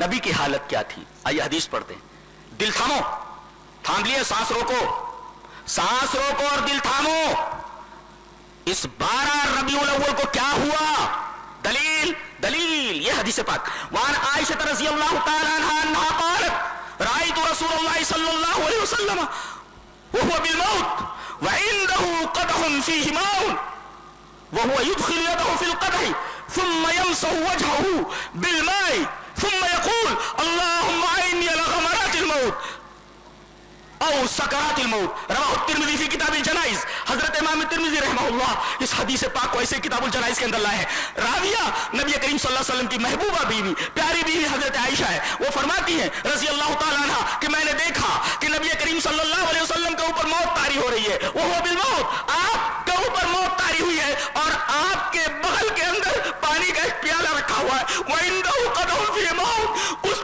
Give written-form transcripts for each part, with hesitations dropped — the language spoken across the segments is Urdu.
نبی کی حالت کیا تھی؟ آئیے حدیث پڑھتے ہیں. دل تھامو, تھام لیے, سانس روکو, سانس روکو اور دل تھامو. اس 12 ربیع الاول کو کیا ہوا؟ دلیل دلیل یہ حدیث پاک. وعن عائشہ رضی اللہ تعالی عنہا انہا قالت رأیت رسول اللہ صلی اللہ علیہ وسلم وهو بالموت وعنده قدح فيه ماء وهو يدخل يده في القدح ثم يمسح وجهه بالماء ثم يقول اللهم اعني على غمرات الموت او سکرات الموت. رواہ الترمذی فی کتاب الجنائز. حضرت امام ترمذی رحمہ اللہ اس حدیث پاک کو ایسے کتاب الجنائز کے اندر لائے ہیں. راویہ نبی کریم صلی اللہ علیہ وسلم کی محبوبہ بیوی, پیاری بیوی حضرت عائشہ ہے. وہ فرماتی ہیں رضی اللہ تعالیٰ عنہ کہ میں نے دیکھا کہ نبی کریم صلی اللہ علیہ وسلم کے اوپر موت طاری ہو رہی ہے. وہ بالموت, آپ کے اوپر موت طاری ہوئی ہے اور آپ کے بغل کے اندر پانی کا ایک پیالہ رکھا ہوا ہے. وعنده قدح فيه ماء, اس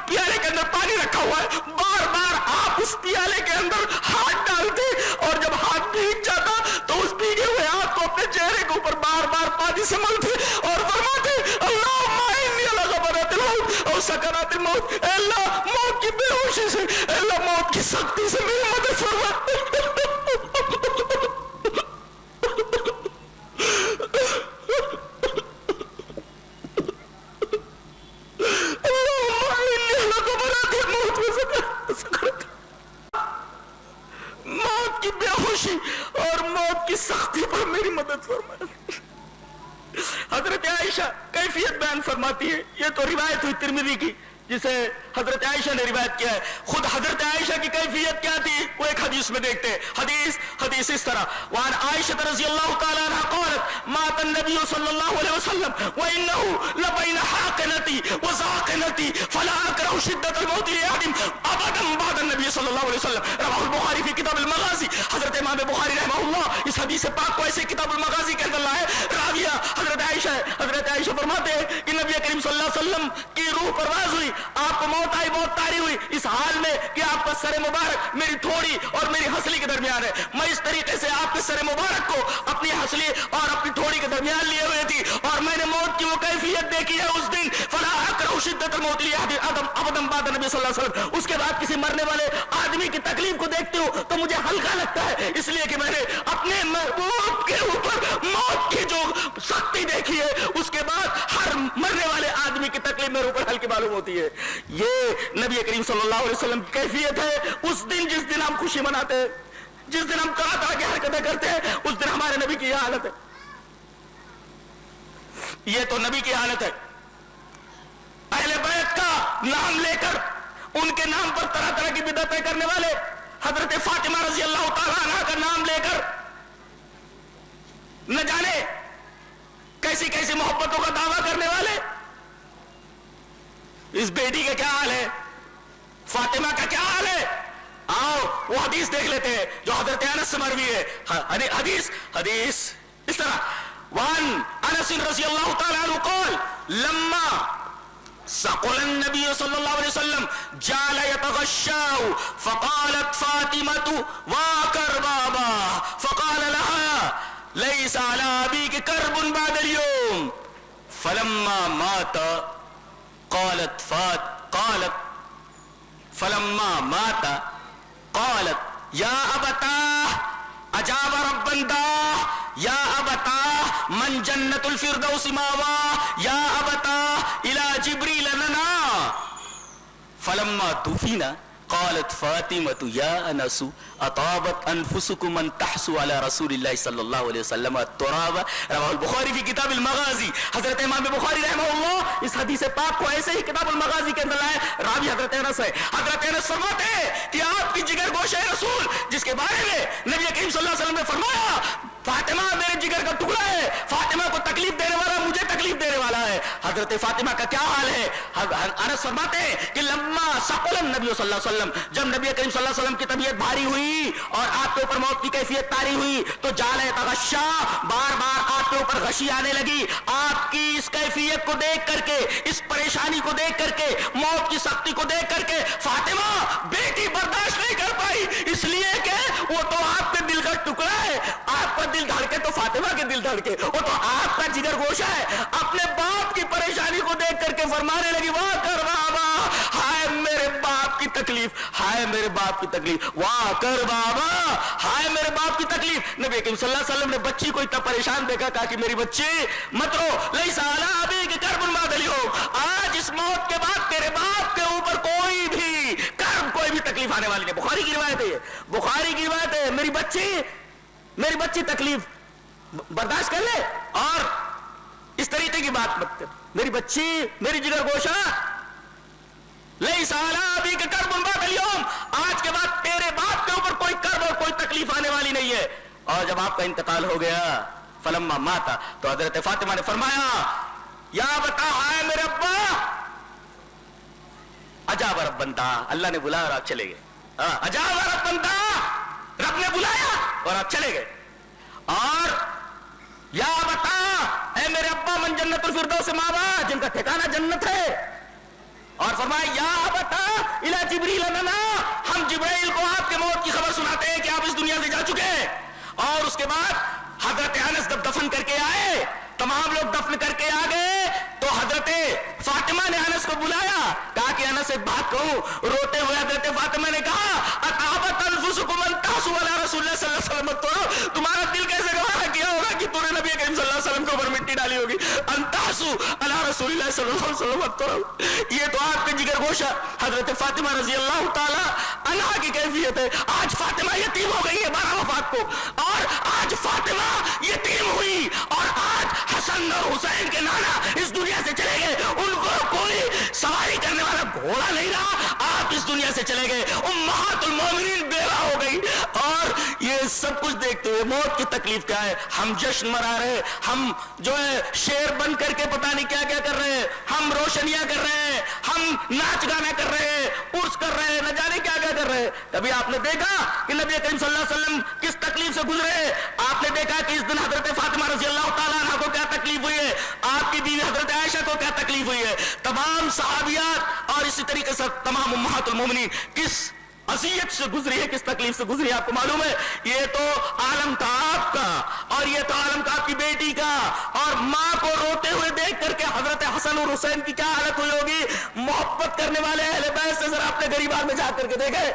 پیالے کے اندر پانی رکھا ہوا ہے. بار بار آپ اس پیالے کے اندر ہاتھ ڈالتے اور جب ہاتھ بھیگ جاتا تو اس بھیگے ہوئے ہاتھ کو اپنے چہرے کے اوپر بار بار پانی سے ملتے اور فرماتے اللہم اعنی علی غمرات الموت اور سکرات الموت. اے اللہ موت کی بے ہوشی سے, اے اللہ موت کی سختی سے میری مدد فرما. موت کی بے ہوشی اور موت کی سختی پر میری مدد فرما. حضرت عائشہ کیفیت بیان فرماتی ہے. یہ تو روایت ہوئی ترمذی کی جسے حضرت عائشہ نے روایت کیا ہے. خود حضرت عائشہ کی کیفیت کیا تھی وہ ایک حدیث میں دیکھتے ہیں. حدیث اس طرح. وعن عائشہ رضی اللہ تعالی عنہ قالت مات النبی صلی اللہ علیہ وسلم وانه لبین حاقنتی وزاقنتی فلا اکرہ شدت الموت لأحد ابدا بعد النبی صلی اللہ علیہ وسلم. رواہ البخاری فی کتاب المغازی. حضرت امام بخاری رحمہ اللہ اس حدیث پاک کو ایسے کتاب المغازی کے اندر لائے. راویہ حضرت عائشہ ہے. حضرت عائشہ فرماتے ہیں کہ نبی کریم صلی اللہ علیہ وسلم کی روح پرواز ہوئی, آپ کو موت آئی, موت طاری ہوئی اس حال میں کہ آپ کا سر مبارک میری تھوڑی اور میری ہنسلی کے درمیان ہے. میں اس طریقے سے آپ کے سر مبارک کو اپنی ہنسلی اور اپنی تھوڑی کے درمیان لیے ہوئے تھی اور میں نے موت کی وہ کیفیت دیکھی ہے اس دن. فلا اکرہ شدت الموت ابدا بعد نبی صلی اللہ علیہ وسلم. اس کے بعد کسی مرنے والے آدمی کی تکلیف کو دیکھتی ہوں تو مجھے ہلکا لگتا ہے, اس لیے کہ میں نے اپنے محبوب کے اوپر موت کی جو سختی دیکھی ہے اس کے بعد ہر مرنے والے آدمی کی تکلیف میرے اوپر ہلکی معلوم ہوتی ہے. یہ نبی کریم صلی اللہ علیہ وسلم کی کیفیت ہے اس دن جس دن ہم خوشی مناتے ہیں, جس دن ہم طرح طرح کی حرکتیں کرتے ہیں, اس دن ہمارے نبی کی یہ حالت ہے. یہ تو نبی کی حالت ہے. اہل بیت کا نام لے کر ان کے نام پر طرح طرح کی بدعتیں کرنے والے, حضرت فاطمہ رضی اللہ تعالیٰ عنہ کا نام لے کر نہ جانے کیسی کیسی محبتوں کا دعویٰ کرنے والے. اس بیٹی کا کیا حال ہے, فاطمہ کا کیا حال ہے؟ آؤ وہ حدیث دیکھ لیتے ہیں جو حضرت انس سے مروی ہے. حدیث اس طرح. وعن انس رضی اللہ تعالی عنہ قال لما سقل النبي صلى الله عليه وسلم جعل يتغشاه فقالت فاطمة وكربابا فقال لها ليس على أبيك كرب بعد اليوم فلما مات قالت فلما مات قالت يا أبتاه أجاب ربا داه يا أبتاه من جنة الفردوس ماواه يا أبتاه إلى جبريل لنا فلما دفن قالت فاطمة يا أنس أطابت أنفسكم من تحسوا على رسول الله صلى الله عليه وسلم التراب. رواہ البخاری فی کتاب المغازی. حضرت امام بخاری رحمہ اللہ اس حدیث پاک کو ایسے ہی کتاب المغازی کے اندر لائے. راوی حضرت انس ہے. حضرت انس فرماتے ہیں کہ آپ کی جگر گوشہ رسول جس کے بارے میں نبی کریم صلی اللہ علیہ وسلم نے فرمایا فاطمہ میرے جگر کا ٹکڑا ہے, فاطمہ کو تکلیف دینے والا مجھے تکلیف دینے والا ہے. حضرت فاطمہ کا کیا حال ہے؟ انس فرماتے ہیں کہ لما ثقل النبی صلی اللہ علیہ وسلم, جب نبی کریم صلی اللہ علیہ وسلم کی طبیعت بھاری ہوئی اور آپ کے اوپر موت کی کیفیت طاری ہوئی تو جعل یتغشا, بار بار آپ کے اوپر غشی آنے لگی. آپ کی اس کیفیت کو دیکھ کر کے, اس پریشانی کو دیکھ کر کے, موت کی سختی کو دیکھ کر کے فاطمہ بیٹی برداشت نہیں کر پائی, اس لیے کہ وہ تو آپ کے دل کا ٹکڑا ہے. آپ کا دل دھڑکے تو فاطمہ کے دل دھڑکے, وہ تو آپ کا جگر گوشہ ہے. اپنے باپ کی پریشانی کو دیکھ کر کے فرمانے لگی واہ کر بابا تکلیف، ہائے میرے باپ کی تکلیف، واہ کر بابا، ہائے میرے باپ کی تکلیف۔ نبی کریم صلی اللہ علیہ وسلم نے بچی کو اتنا پریشان دیکھا، کہا کہ میری بچی مت رو، لیس علی ابیک کرب بعد الیوم، آج اس موت کے بعد تیرے باپ کے اوپر کوئی بھی کرب، کوئی بھی تکلیف آنے والی نہیں۔ بخاری کی روایت ہے، یہ بخاری کی روایت ہے۔ میری بچی تکلیف برداشت کر لے اور اس طریقے کی بات مت کر، میری بچی، میری جگر گوشہ، لیس علی ابیک کرب بعد الیوم، آج کے بعد تیرے باپ کے اوپر کوئی کرب اور کوئی تکلیف آنے والی نہیں ہے۔ اور جب آپ کا انتقال ہو گیا، فلما مات، تو حضرت فاطمہ نے فرمایا یا بتا، ہائے میرے ابا، اجاب رب بنتا، اللہ نے بلایا اور آپ چلے گئے، اجاب رب بنتا، رب نے بلایا اور آپ چلے گئے۔ اور یا بتا، اے میرے ابا، من جنت الفردوس ماوا، جن کا ٹھکانہ جنت ہے۔ اور فرمایا یا بتا الی جبریل لنا، ہم جبرائیل کو آپ کے موت کی خبر سناتے ہیں کہ آپ اس دنیا سے جا چکے ہیں۔ اور اس کے بعد حضرت انس جب دفن کر کے آئے، تمام لوگ دفن کر کے آ گئے، تو حضرت فاطمہ نے انس کو بلایا، کہا کہ انس ایک بات کہوں، روتے ہوئے حضرت فاطمہ نے کہا اتعبت انفسکم ان تحسوا علی رسول اللہ صلی اللہ علیہ وسلم، تمہارا دل کیسے گوارا کیا ہوگا کہ تم نے نبی کریم صلی اللہ علیہ وسلم کے اوپر مٹی ڈالی ہوگی، ان تحسوا علی رسول اللہ صلی اللہ علیہ وسلم، یہ تو آپ کے جگر گوشہ حضرت فاطمہ رضی اللہ تعالی عنہا کی کیفیت ہے۔ آج فاطمہ یتیم ہو گئی ہے 12 وفات کو، اور آج فاطمہ یتیم ہوئی، اور آج حسن اور حسین کے نانا اس دنیا سے چلے گئے، ان کو کوئی سواری کرنے والا گھوڑا نہیں رہا، آپ اس دنیا سے چلے گئے، امہات المومنین بیوہ ہو گئی۔ اور یہ سب کچھ دیکھتے ہوئے موت کی تکلیف کیا ہے، ہم جشن منا رہے، ہم جو ہے شیر بن کر کے پتہ نہیں کیا کیا کر رہے ہیں، ہم روشنیاں کر رہے ہیں، ہم ناچ گانا کر رہے ہیں، عرس کر رہے ہیں، نہ جانے کیا کیا کر رہے ہیں۔ کبھی آپ نے دیکھا کہ نبی کریم صلی اللہ علیہ وسلم کس تکلیف سے گزرے؟ آپ نے دیکھا کہ اس دن حضرت فاطمہ رضی اللہ تعالیٰ عنہ کو کیا تکلیف ہوئی ہے، آپ کی بیوی حضرت عائشہ کو کیا تکلیف ہوئی ہے، تمام صحابیات اور اسی طریقے سے تمام امہات المومنین کس اذیت سے گزری ہے، کس تکلیف سے گزری ہے، آپ کو معلوم ہے۔ یہ تو عالم تھا آپ کا، اور یہ تو عالم تھا آپ کی بیٹی کا، اور ماں کو روتے ہوئے دیکھ کر کے حضرت حسن اور حسین کی کیا حالت ہوئی ہوگی۔ محبت کرنے والے اہل بیت سے ذرا اپنے غریبان میں جا کر کے دیکھیں،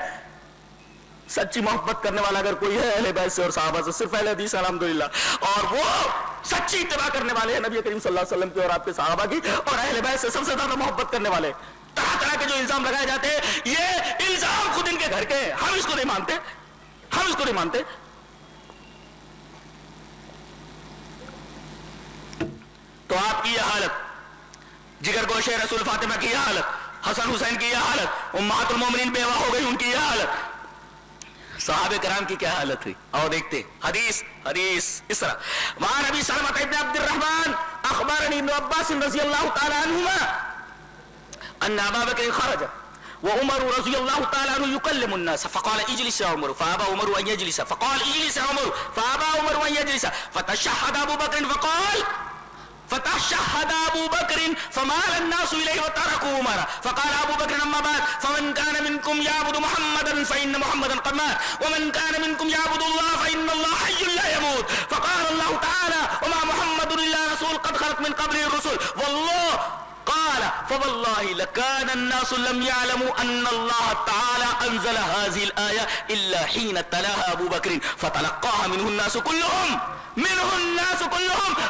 سچی محبت کرنے والا اگر کوئی ہے اہل بیت سے اور صحابہ سے، صرف اہل حدیث الحمدللہ، اور وہ سچی اتباع کرنے والے ہیں نبی کریم صلی اللہ علیہ وسلم کی اور آپ کے صحابہ کی، اور اہل بیت سے سب سے زیادہ محبت کرنے والے۔ طرح طرح کے جو الزام لگائے جاتے ہیں، یہ الزام خود ان کے گھر کے ہیں، ہم اس کو نہیں مانتے، ہم اس کو نہیں مانتے۔ تو آپ کی یہ حالت، جگر گوشے رسول فاطمہ کی یہ حالت، حسن حسین کی یہ حالت، امہات المومنین بیوہ ہو گئی ان کی یہ حالت، صحابہ کرام کی کیا حالت ہوئی۔ اور دیکھتے حدیث اس طرح، وعن ابی سلمہ ابن عبد الرحمن اخبرنی ابن عباس رضی اللہ تعالی عنہما ان ابا بکر خرج وعمر رضی اللہ تعالی عنہ يكلم الناس فقال اجلس يا عمر فابى عمر ان يجلس فقال اجلس يا عمر فابى عمر ان يجلس فتشهد ابو بكر فقال فتشهد ابو بكر فمال الناس اليه وتركوا عمر فقال ابو بكر اما بعد فمن كان منكم يعبد محمدا فان محمدا قد مات ومن كان منكم يعبد الله فان الله حي لا يموت فقال الله تعالى وما محمد الا رسول قد خلت من قبله الرسل والله قال فوالله لكان الناس لم يعلموا ان الله تعالى انزل هذه الايه الا حين تلاها ابو بكر فتلقاها منه الناس كلهم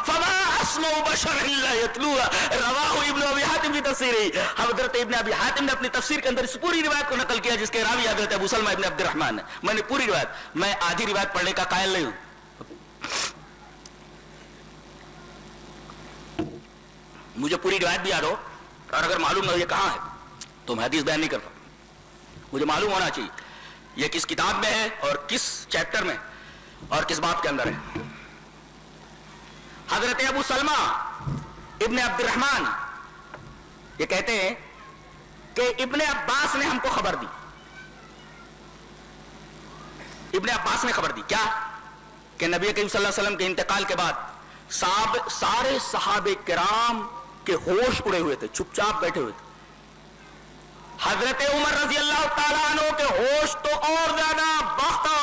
فما اسمع بشر الا يتلوها رواه ابن ابي حاتم في تفسيره۔ حضرت ابن ابی حاتم نے اپنی تفسیر کے اندر اس پوری روایت کو نقل کیا جس کے راوی حضرت ابو سلمہ ابن عبد الرحمن ہے۔ میں نے پوری روایت، میں آدھی روایت پڑھنے کا قائل نہیں ہوں، مجھے پوری روایت بھی یاد ہو، اور اگر معلوم نہ ہو یہ کہاں ہے تو میں حدیث بیان نہیں کرتا، مجھے معلوم ہونا چاہیے یہ کس کتاب میں ہے اور کس چیپٹر میں اور کس باب کے اندر ہے۔ حضرت ابو سلمہ ابن عبد الرحمن یہ کہتے ہیں کہ ابن عباس نے ہم کو خبر دی، ابن عباس نے خبر دی کیا، کہ نبی کریم صلی اللہ علیہ وسلم کے انتقال کے بعد سارے صحابہ کرام کے ہوش اڑے ہوئے تھے، چپ چاپ بیٹھے ہوئے تھے۔ حضرت عمر رضی اللہ تعالیٰ عنہ کے ہوش تو اور زیادہ باختہ